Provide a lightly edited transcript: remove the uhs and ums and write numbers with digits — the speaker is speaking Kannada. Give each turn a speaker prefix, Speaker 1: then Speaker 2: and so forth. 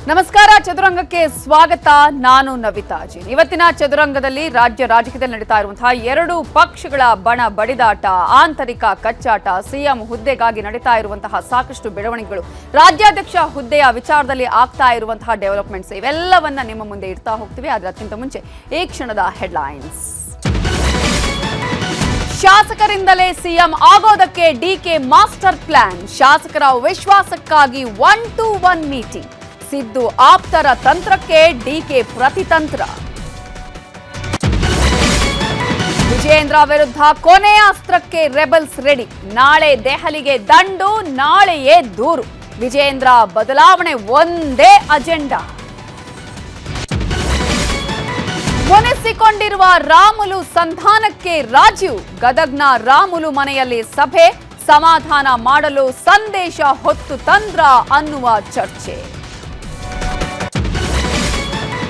Speaker 1: ನಮಸ್ಕಾರ, ಚದುರಂಗಕ್ಕೆ ಸ್ವಾಗತ. ನಾನು ನವಿತಾ ಜಿ. ಇವತ್ತಿನ ಚದುರಂಗದಲ್ಲಿ ರಾಜ್ಯ ರಾಜಕೀಯದಲ್ಲಿ ನಡೀತಾ ಇರುವಂತಹ ಎರಡು ಪಕ್ಷಗಳ ಬಣ ಬಡಿದಾಟ, ಆಂತರಿಕ ಕಚ್ಚಾಟ, ಸಿಎಂ ಹುದ್ದೆಗಾಗಿ ನಡೀತಾ ಇರುವಂತಹ ಸಾಕಷ್ಟು ಬೆಳವಣಿಗೆಗಳು, ರಾಜ್ಯಾಧ್ಯಕ್ಷ ಹುದ್ದೆಯ ವಿಚಾರದಲ್ಲಿ ಆಗ್ತಾ ಇರುವಂತಹ ಡೆವಲಪ್ಮೆಂಟ್ಸ್, ಇವೆಲ್ಲವನ್ನ ನಿಮ್ಮ ಮುಂದೆ ಇಡ್ತಾ ಹೋಗ್ತೀವಿ. ಆದರೆ ಅದಕ್ಕಿಂತ ಮುಂಚೆ ಈ ಕ್ಷಣದ ಹೆಡ್ಲೈನ್ಸ್. ಶಾಸಕರಿಂದಲೇ ಸಿಎಂ ಆಗೋದಕ್ಕೆ ಡಿಕೆ ಮಾಸ್ಟರ್ ಪ್ಲಾನ್. ಶಾಸಕರ ವಿಶ್ವಾಸಕ್ಕಾಗಿ 1-to-1 ಮೀಟಿಂಗ್. ಸಿದ್ದು ಆಪ್ತರ ತಂತ್ರಕ್ಕೆ ಡಿಕೆ ಪ್ರತಿತಂತ್ರ. ವಿಜಯೇಂದ್ರ ವಿರುದ್ಧ ಕೊನೆಯ ಅಸ್ತ್ರಕ್ಕೆ ರೆಬಲ್ಸ್ ರೆಡಿ. ನಾಳೆ ದೆಹಲಿಗೆ ದಂಡು, ನಾಳೆಯೇ ದೂರು. ವಿಜಯೇಂದ್ರ ಬದಲಾವಣೆ ಒಂದೇ ಅಜೆಂಡಾ. ಮುನಿಸಿಕೊಂಡಿರುವ ರಾಮುಲು ಸಂಧಾನಕ್ಕೆ ರಾಜೀವ್. ಗದಗ್ನ ರಾಮುಲು ಮನೆಯಲ್ಲಿ ಸಭೆ. ಸಮಾಧಾನ ಮಾಡಲು ಸಂದೇಶ ಹೊತ್ತು ತಂದ್ರ ಅನ್ನುವ ಚರ್ಚೆ.